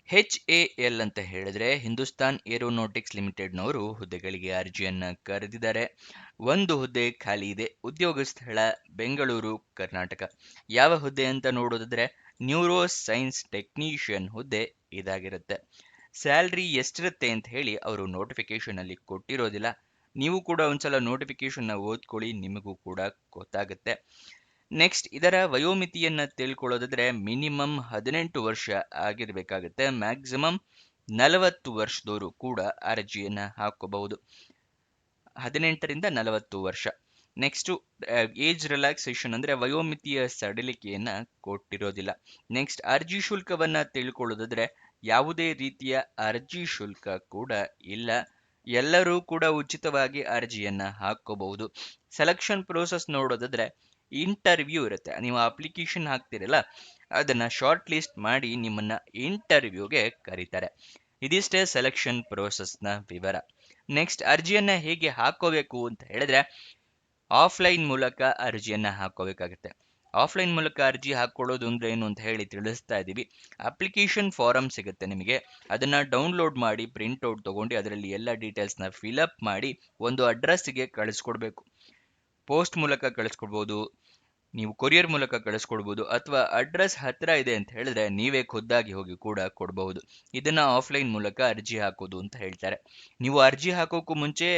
HAL ಅಂತ ಹೇಳಿದ್ರೆ Hindustan aeronautics ಲಿಮಿಟೆಡ್ನವರು ಹುದ್ದೆಗಳಿಗೆ ಅರ್ಜಿಯನ್ನ ಕರೆದಿದ್ದಾರೆ. ಒಂದು ಹುದ್ದೆ ಖಾಲಿ ಇದೆ. ಉದ್ಯೋಗ ಸ್ಥಳ ಬೆಂಗಳೂರು, ಕರ್ನಾಟಕ. ಯಾವ ಹುದ್ದೆ ಅಂತ ನೋಡೋದಾದ್ರೆ ನ್ಯೂರೋ ಸೈನ್ಸ್ ಟೆಕ್ನಿಷಿಯನ್ ಹುದ್ದೆ ಇದಾಗಿರುತ್ತೆ. ಸ್ಯಾಲ್ರಿ ಎಷ್ಟಿರುತ್ತೆ ಅಂತ ಹೇಳಿ ಅವರು ನೋಟಿಫಿಕೇಶನ್ ಅಲ್ಲಿ ಕೊಟ್ಟಿರೋದಿಲ್ಲ. ನೀವು ಕೂಡ ಒಂದ್ಸಲ ನೋಟಿಫಿಕೇಶನ್ ಓದ್ಕೊಳ್ಳಿ, ನಿಮಗೂ ಕೂಡ ಗೊತ್ತಾಗುತ್ತೆ. ನೆಕ್ಸ್ಟ್ ಇದರ ವಯೋಮಿತಿಯನ್ನ ತಿಳ್ಕೊಳ್ಳೋದಾದ್ರೆ ಮಿನಿಮಮ್ 18 ವರ್ಷ ಆಗಿರ್ಬೇಕಾಗುತ್ತೆ. ಮ್ಯಾಕ್ಸಿಮಮ್ 40 ವರ್ಷದವರು ಕೂಡ ಅರ್ಜಿಯನ್ನ ಹಾಕೋಬಹುದು. 18ರಿಂದ 40 ವರ್ಷ. ನೆಕ್ಸ್ಟ್ ಏಜ್ ರಿಲ್ಯಾಕ್ಸೇಷನ್ ಅಂದ್ರೆ ವಯೋಮಿತಿಯ ಸಡಿಲಿಕೆಯನ್ನ ಕೊಟ್ಟಿರೋದಿಲ್ಲ. ನೆಕ್ಸ್ಟ್ ಅರ್ಜಿ ಶುಲ್ಕವನ್ನ ತಿಳ್ಕೊಳ್ಳೋದಾದ್ರೆ ಯಾವುದೇ ರೀತಿಯ ಅರ್ಜಿ ಶುಲ್ಕ ಕೂಡ ಇಲ್ಲ. ಎಲ್ಲರೂ ಕೂಡ ಉಚಿತವಾಗಿ ಅರ್ಜಿಯನ್ನ ಹಾಕೋಬಹುದು. ಸೆಲೆಕ್ಷನ್ ಪ್ರೋಸೆಸ್ ನೋಡೋದಾದ್ರೆ ಇಂಟರ್ವ್ಯೂ ಇರುತ್ತೆ. ನೀವು ಅಪ್ಲಿಕೇಶನ್ ಹಾಕ್ತಿರಲ್ಲ, ಅದನ್ನ ಶಾರ್ಟ್ ಲಿಸ್ಟ್ ಮಾಡಿ ನಿಮ್ಮನ್ನ ಇಂಟರ್ವ್ಯೂಗೆ ಕರೀತಾರೆ. ಇದಿಷ್ಟೇ ಸೆಲೆಕ್ಷನ್ ಪ್ರೋಸೆಸ್ನ ವಿವರ. ನೆಕ್ಸ್ಟ್ ಅರ್ಜಿಯನ್ನ ಹೇಗೆ ಹಾಕೋಬೇಕು ಅಂತ ಹೇಳಿದ್ರೆ ಆಫ್ಲೈನ್ ಮೂಲಕ ಅರ್ಜಿಯನ್ನ ಹಾಕೋಬೇಕಾಗುತ್ತೆ. ಆಫ್ಲೈನ್ ಮೂಲಕ ಅರ್ಜಿ ಹಾಕೊಳ್ಳೋದು ಅಂದ್ರೆ ಏನು ಅಂತ ಹೇಳಿ ತಿಳಿಸ್ತಾ ಇದ್ದೀವಿ. ಅಪ್ಲಿಕೇಶನ್ ಫಾರಂ ಸಿಗುತ್ತೆ ನಿಮಗೆ. ಅದನ್ನ ಡೌನ್ಲೋಡ್ ಮಾಡಿ ಪ್ರಿಂಟ್ ಔಟ್ ತಗೊಂಡು ಅದರಲ್ಲಿ ಎಲ್ಲ ಡೀಟೇಲ್ಸ್ನ ಫಿಲಪ್ ಮಾಡಿ ಒಂದು ಅಡ್ರೆಸ್ಗೆ ಕಳಿಸ್ಕೊಡ್ಬೇಕು. ಪೋಸ್ಟ್ ಮೂಲಕ ಕಳಿಸ್ಕೊಡ್ಬೋದು, ನೀವು ಕೊರಿಯರ್ ಮೂಲಕ ಕಳಿಸ್ಕೊಡ್ಬೋದು, ಅಥವಾ ಅಡ್ರೆಸ್ ಹತ್ರ ಇದೆ ಅಂತ ಹೇಳಿದ್ರೆ ನೀವೇ ಖುದ್ದಾಗಿ ಹೋಗಿ ಕೂಡ ಕೊಡಬಹುದು. ಇದನ್ನ ಆಫ್ಲೈನ್ ಮೂಲಕ ಅರ್ಜಿ ಹಾಕೋದು ಅಂತ ಹೇಳ್ತಾರೆ. ನೀವು ಅರ್ಜಿ ಹಾಕೋಕ್ಕೂ ಮುಂಚೆ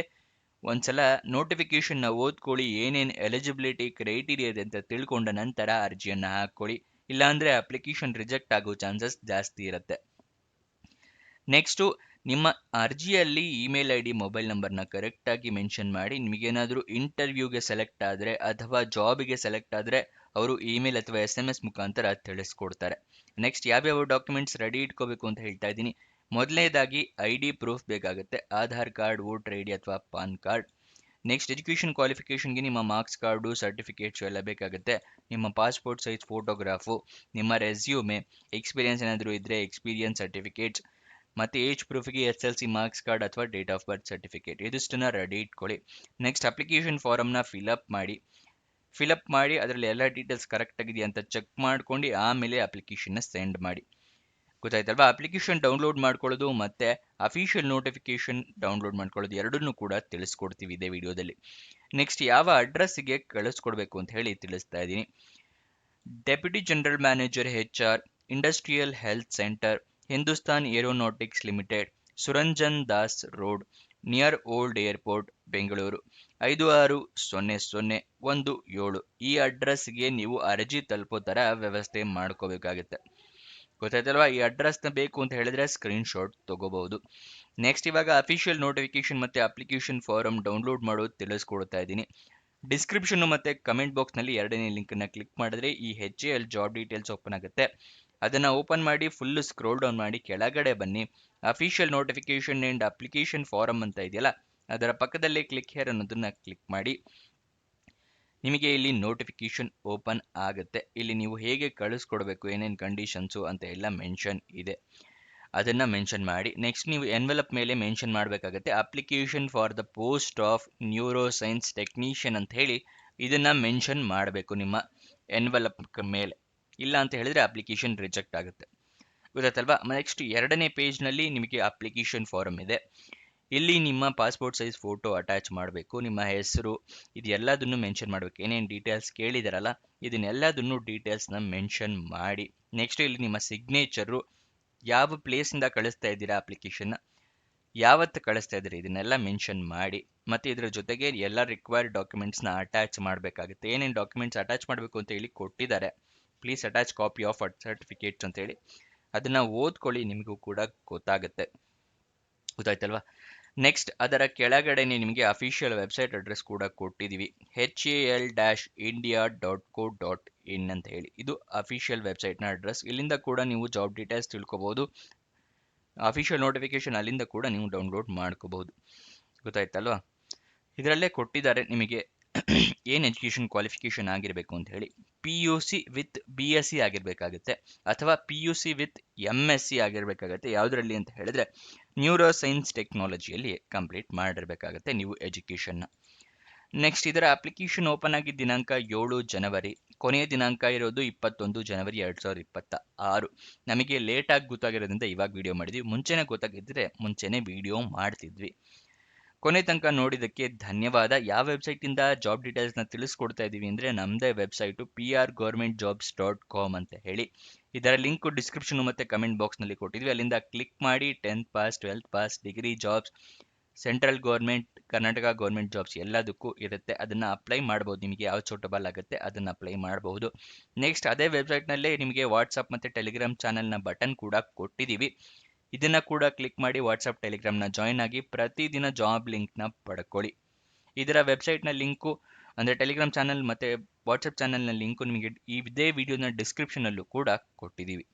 ಒಂದ್ಸಲ ನೋಟಿಫಿಕೇಶನ್ ಓದ್ಕೊಳ್ಳಿ, ಏನೇನು ಎಲಿಜಿಬಿಲಿಟಿ ಕ್ರೈಟೀರಿಯಾ ಇದೆ ಅಂತ ತಿಳ್ಕೊಂಡ ನಂತರ ಅರ್ಜಿಯನ್ನ ಹಾಕೊಳ್ಳಿ. ಇಲ್ಲಾಂದ್ರೆ ಅಪ್ಲಿಕೇಶನ್ ರಿಜೆಕ್ಟ್ ಆಗೋ ಚಾನ್ಸಸ್ ಜಾಸ್ತಿ ಇರುತ್ತೆ. ನೆಕ್ಸ್ಟು ನಿಮ್ಮ ಅರ್ಜಿಯಲ್ಲಿ ಇಮೇಲ್ ಐ ಡಿ ಮೊಬೈಲ್ ನಂಬರ್ನ ಕರೆಕ್ಟಾಗಿ ಮೆನ್ಷನ್ ಮಾಡಿ. ನಿಮಗೇನಾದರೂ ಇಂಟರ್ವ್ಯೂಗೆ ಸೆಲೆಕ್ಟ್ ಆದರೆ ಅಥವಾ ಜಾಬಿಗೆ ಸೆಲೆಕ್ಟ್ ಆದರೆ ಅವರು ಇಮೇಲ್ ಅಥವಾ SMS ಮುಖಾಂತರ ತಿಳಿಸ್ಕೊಡ್ತಾರೆ. ನೆಕ್ಸ್ಟ್ ಯಾವ್ಯಾವ ಡಾಕ್ಯುಮೆಂಟ್ಸ್ ರೆಡಿ ಇಟ್ಕೋಬೇಕು ಅಂತ ಹೇಳ್ತಾ ಇದ್ದೀನಿ. ಮೊದಲನೇದಾಗಿ ID ಪ್ರೂಫ್ ಬೇಕಾಗುತ್ತೆ. ಆಧಾರ್ ಕಾರ್ಡ್, ವೋಟರ್ ID ಅಥವಾ ಪಾನ್ ಕಾರ್ಡ್. ನೆಕ್ಸ್ಟ್ ಎಜುಕೇಷನ್ ಕ್ವಾಲಿಫಿಕೇಷನ್ಗೆ ನಿಮ್ಮ ಮಾರ್ಕ್ಸ್ ಕಾರ್ಡು, ಸರ್ಟಿಫಿಕೇಟ್ಸು ಎಲ್ಲ ಬೇಕಾಗುತ್ತೆ. ನಿಮ್ಮ ಪಾಸ್ಪೋರ್ಟ್ ಸೈಜ್ ಫೋಟೋಗ್ರಾಫು, ನಿಮ್ಮ ರೆಸ್ಯೂಮೆ, ಎಕ್ಸ್ಪೀರಿಯನ್ಸ್ ಏನಾದರೂ ಇದ್ದರೆ ಎಕ್ಸ್ಪೀರಿಯನ್ಸ್ ಸರ್ಟಿಫಿಕೇಟ್ಸ್, ಮತ್ತು ಏಜ್ ಪ್ರೂಫ್ಗೆ SLC ಮಾರ್ಕ್ಸ್ ಕಾರ್ಡ್ ಅಥವಾ ಡೇಟ್ ಆಫ್ ಬರ್ತ್ ಸರ್ಟಿಫಿಕೇಟ್, ಇದಿಷ್ಟನ್ನ ರೆಡಿ ಇಟ್ಕೊಳ್ಳಿ. ನೆಕ್ಸ್ಟ್ ಅಪ್ಲಿಕೇಶನ್ ಫಾರಮ್ನ ಫಿಲಪ್ ಮಾಡಿ ಅದರಲ್ಲಿ ಎಲ್ಲ ಡೀಟೇಲ್ಸ್ ಕರೆಕ್ಟ್ ಆಗಿದೆಯಾ ಅಂತ ಚೆಕ್ ಮಾಡ್ಕೊಂಡು ಆಮೇಲೆ ಅಪ್ಲಿಕೇಶನ್ನ ಸೆಂಡ್ ಮಾಡಿ. ಗೊತ್ತಾಯ್ತಲ್ವಾ? ಅಪ್ಲಿಕೇಶನ್ ಡೌನ್ಲೋಡ್ ಮಾಡ್ಕೊಳ್ಳೋದು ಮತ್ತೆ ಅಫಿಷಿಯಲ್ ನೋಟಿಫಿಕೇಶನ್ ಡೌನ್ಲೋಡ್ ಮಾಡ್ಕೊಳ್ಳೋದು ಎರಡನ್ನೂ ಕೂಡ ತಿಳಿಸ್ಕೊಡ್ತೀವಿ ಇದೇ ವಿಡಿಯೋದಲ್ಲಿ. ನೆಕ್ಸ್ಟ್ ಯಾವ ಅಡ್ರೆಸ್ಗೆ ಕಳಿಸ್ಕೊಡ್ಬೇಕು ಅಂತ ಹೇಳಿ ತಿಳಿಸ್ತಾ ಇದ್ದೀನಿ. Deputy general manager HR, industrial health centre, Hindustan Aeronautics Limited, Suranjan Das Road, near old airport, Bengaluru 560017. ಈ ಅಡ್ರೆಸ್ಗೆ ನೀವು ಅರ್ಜಿ ತಲುಪೋ ಥರ ವ್ಯವಸ್ಥೆ ಮಾಡ್ಕೋಬೇಕಾಗುತ್ತೆ. ಗೊತ್ತಾಯ್ತಲ್ವಾ? ಈ ಅಡ್ರೆಸ್ನ ಬೇಕು ಅಂತ ಹೇಳಿದ್ರೆ ಸ್ಕ್ರೀನ್ ಶಾಟ್ ತಗೋಬಹುದು. ನೆಕ್ಸ್ಟ್ ಇವಾಗ ಅಫಿಷಿಯಲ್ ನೋಟಿಫಿಕೇಶನ್ ಮತ್ತೆ ಅಪ್ಲಿಕೇಶನ್ ಫಾರಂ ಡೌನ್ಲೋಡ್ ಮಾಡೋದು ತಿಳಿಸ್ಕೊಡ್ತಾ ಇದ್ದೀನಿ. ಡಿಸ್ಕ್ರಿಪ್ಷನ್ ಮತ್ತೆ ಕಮೆಂಟ್ ಬಾಕ್ಸ್ನಲ್ಲಿ ಎರಡನೇ ಲಿಂಕನ್ನು ಕ್ಲಿಕ್ ಮಾಡಿದ್ರೆ ಈ HAL ಜಾಬ್ ಡೀಟೇಲ್ಸ್ ಓಪನ್ ಆಗುತ್ತೆ. ಅದನ್ನು ಓಪನ್ ಮಾಡಿ ಫುಲ್ ಸ್ಕ್ರೋಲ್ ಡೌನ್ ಮಾಡಿ ಕೆಳಗಡೆ ಬನ್ನಿ. Official notification and application form ಅಂತ ಇದೆಯಲ್ಲ, ಅದರ ಪಕ್ಕದಲ್ಲೇ ಕ್ಲಿಕ್ ಹೇರ್ ಅನ್ನೋದನ್ನ ಕ್ಲಿಕ್ ಮಾಡಿ. ನಿಮಗೆ ಇಲ್ಲಿ ನೋಟಿಫಿಕೇಶನ್ ಓಪನ್ ಆಗುತ್ತೆ. ಇಲ್ಲಿ ನೀವು ಹೇಗೆ ಕಳಿಸ್ಕೊಡ್ಬೇಕು, ಏನೇನು ಕಂಡೀಷನ್ಸು ಅಂತ ಎಲ್ಲ ಮೆನ್ಷನ್ ಇದೆ, ಅದನ್ನ ಮೆನ್ಷನ್ ಮಾಡಿ. ನೆಕ್ಸ್ಟ್ ನೀವು ಎನ್ವೆಲಪ್ ಮೇಲೆ ಮೆನ್ಷನ್ ಮಾಡಬೇಕಾಗುತ್ತೆ application for the post of neuro science technician ಅಂತ ಹೇಳಿ ಇದನ್ನ ಮೆನ್ಷನ್ ಮಾಡಬೇಕು ನಿಮ್ಮ ಎನ್ವೆಲಪ್ ಮೇಲೆ. ಇಲ್ಲ ಅಂತ ಹೇಳಿದ್ರೆ ಅಪ್ಲಿಕೇಶನ್ ರಿಜೆಕ್ಟ್ ಆಗುತ್ತೆ. ಗೊತ್ತಾಯ್ತಲ್ವಾ? ನೆಕ್ಸ್ಟ್ ಎರಡನೇ ಪೇಜ್ನಲ್ಲಿ ನಿಮಗೆ ಅಪ್ಲಿಕೇಶನ್ ಫಾರಮ್ ಇದೆ. ಇಲ್ಲಿ ನಿಮ್ಮ ಪಾಸ್ಪೋರ್ಟ್ ಸೈಜ್ ಫೋಟೋ ಅಟ್ಯಾಚ್ ಮಾಡಬೇಕು. ನಿಮ್ಮ ಹೆಸರು, ಇದೆಲ್ಲದನ್ನು ಮೆನ್ಷನ್ ಮಾಡಬೇಕು. ಏನೇನು ಡೀಟೇಲ್ಸ್ ಕೇಳಿದಾರಲ್ಲ ಇದನ್ನೆಲ್ಲದನ್ನು ಡೀಟೇಲ್ಸ್ನ ಮೆನ್ಷನ್ ಮಾಡಿ. ನೆಕ್ಸ್ಟ್ ಇಲ್ಲಿ ನಿಮ್ಮ ಸಿಗ್ನೇಚರು, ಯಾವ ಪ್ಲೇಸಿಂದ ಕಳಿಸ್ತಾ ಇದ್ದೀರಾ ಅಪ್ಲಿಕೇಶನ್ನ, ಯಾವತ್ತು ಕಳಿಸ್ತಾ ಇದ್ದೀರಿ, ಇದನ್ನೆಲ್ಲ ಮೆನ್ಷನ್ ಮಾಡಿ. ಮತ್ತು ಇದರ ಜೊತೆಗೆ ಎಲ್ಲ ರಿಕ್ವೈರ್ಡ್ ಡಾಕ್ಯುಮೆಂಟ್ಸ್ನ ಅಟ್ಯಾಚ್ ಮಾಡಬೇಕಾಗುತ್ತೆ. ಏನೇನು ಡಾಕ್ಯುಮೆಂಟ್ಸ್ ಅಟ್ಯಾಚ್ ಮಾಡಬೇಕು ಅಂತ ಹೇಳಿ ಕೊಟ್ಟಿದ್ದಾರೆ. Please attach copy of certificates ಅಂತೇಳಿ ಅದನ್ನು ಓದ್ಕೊಳ್ಳಿ, ನಿಮಗೂ ಕೂಡ ಗೊತ್ತಾಗುತ್ತೆ. ಗೊತ್ತಾಯ್ತಲ್ವಾ? ನೆಕ್ಸ್ಟ್ ಅದರ ಕೆಳಗಡೆನೆ ನಿಮಗೆ ಅಫಿಷಿಯಲ್ ವೆಬ್ಸೈಟ್ ಅಡ್ರೆಸ್ ಕೂಡ ಕೊಟ್ಟಿದ್ದೀವಿ. HAL-India.co.in ಅಂತ ಹೇಳಿ ಇದು ಅಫಿಷಿಯಲ್ ವೆಬ್ಸೈಟ್ನ ಅಡ್ರೆಸ್. ಇಲ್ಲಿಂದ ಕೂಡ ನೀವು ಜಾಬ್ ಡೀಟೇಲ್ಸ್ ತಿಳ್ಕೊಬಹುದು. ಅಫಿಷಿಯಲ್ ನೋಟಿಫಿಕೇಶನ್ ಅಲ್ಲಿಂದ ಕೂಡ ನೀವು ಡೌನ್ಲೋಡ್ ಮಾಡ್ಕೋಬಹುದು. ಗೊತ್ತಾಯ್ತಲ್ವಾ? ಇದರಲ್ಲೇ ಕೊಟ್ಟಿದ್ದಾರೆ ನಿಮಗೆ ಏನು ಎಜುಕೇಷನ್ ಕ್ವಾಲಿಫಿಕೇಷನ್ ಆಗಿರಬೇಕು ಅಂತ ಹೇಳಿ. PUC ವಿತ್ BSc ಆಗಿರಬೇಕಾಗುತ್ತೆ ಅಥವಾ PUC ವಿತ್ MSc ಆಗಿರಬೇಕಾಗುತ್ತೆ. ಯಾವುದರಲ್ಲಿ ಅಂತ ಹೇಳಿದ್ರೆ ನ್ಯೂರೋ ಸೈನ್ಸ್ ಟೆಕ್ನಾಲಜಿಯಲ್ಲಿ ಕಂಪ್ಲೀಟ್ ಮಾಡಿರಬೇಕಾಗುತ್ತೆ ನೀವು ಎಜುಕೇಷನ್ನ. ನೆಕ್ಸ್ಟ್ ಇದರ ಅಪ್ಲಿಕೇಶನ್ ಓಪನ್ ಆಗಿದ್ದ ದಿನಾಂಕ 7 ಜನವರಿ, ಕೊನೆಯ ದಿನಾಂಕ ಇರೋದು 21 ಜನವರಿ 2026. ನಮಗೆ ಲೇಟ್ ಆಗಿ ಗೊತ್ತಾಗಿರೋದ್ರಿಂದ ಇವಾಗ ವಿಡಿಯೋ ಮಾಡಿದ್ವಿ. ಮುಂಚೆನೆ ಗೊತ್ತಾಗಿದ್ರೆ ಮುಂಚೆನೆ ವಿಡಿಯೋ ಮಾಡ್ತಿದ್ವಿ. ಕೊನೆ ತನಕ ನೋಡಿದ್ದಕ್ಕೆ ಧನ್ಯವಾದ. ಯಾವ ವೆಬ್ಸೈಟ್ ಇಂದ ಜಾಬ್ ಡೀಟೇಲ್ಸ್ ನ ತಿಳಿಸ್ಕೊಡ್ತಾ ಇದೀವಿ ಅಂದ್ರೆ ನಮ್ದೇ ವೆಬ್ಸೈಟ್ prgovernmentjobs.com ಅಂತ ಹೇಳಿ. ಇದರ ಲಿಂಕ್ ಡಿಸ್ಕ್ರಿಪ್ಷನ್ ಮತ್ತೆ ಕಮೆಂಟ್ ಬಾಕ್ಸ್ ನಲ್ಲಿ ಕೊಟ್ಟಿದ್ವಿ. ಅಲ್ಲಿಂದ ಕ್ಲಿಕ್ ಮಾಡಿ 10th pass, 12th pass, degree jobs, central government, Karnataka government jobs ಎಲ್ಲದಕ್ಕೂ ಇರುತ್ತೆ. ಅದನ್ನ ಅಪ್ಲೈ ಮಾಡಬಹುದು. ನಿಮಗೆ ಯಾವ ಸೂಟಬಲ್ ಆಗುತ್ತೆ ಅದನ್ನ ಅಪ್ಲೈ ಮಾಡಬಹುದು. ನೆಕ್ಸ್ಟ್ ಅದೇ ವೆಬ್ಸೈಟ್ ನಲ್ಲೇ ನಿಮಗೆ ವಾಟ್ಸ್ಆಪ್ ಮತ್ತೆ ಟೆಲಿಗ್ರಾಮ್ ಚಾನೆಲ್ ನ ಬಟನ್ ಕೂಡ ಕೊಟ್ಟಿದ್ದೀವಿ. ಇದನ್ನ ಕೂಡ ಕ್ಲಿಕ್ ಮಾಡಿ ವಾಟ್ಸ್ಆಪ್ ಟೆಲಿಗ್ರಾಮ್ ನ ಜಾಯಿನ್ ಆಗಿ ಪ್ರತಿದಿನ ಜಾಬ್ ಲಿಂಕ್ ನ ಪಡ್ಕೊಳ್ಳಿ. ಇದರ ವೆಬ್ಸೈಟ್ ನ ಲಿಂಕು ಅಂದ್ರೆ ಟೆಲಿಗ್ರಾಮ್ ಚಾನೆಲ್ ಮತ್ತೆ ವಾಟ್ಸ್ಆಪ್ ಚಾನೆಲ್ ನ ಲಿಂಕು ನಿಮಗೆ ಇದೇ ವಿಡಿಯೋನ ಡಿಸ್ಕ್ರಿಪ್ಷನ್ ಅಲ್ಲೂ ಕೂಡ ಕೊಟ್ಟಿದ್ದೀವಿ.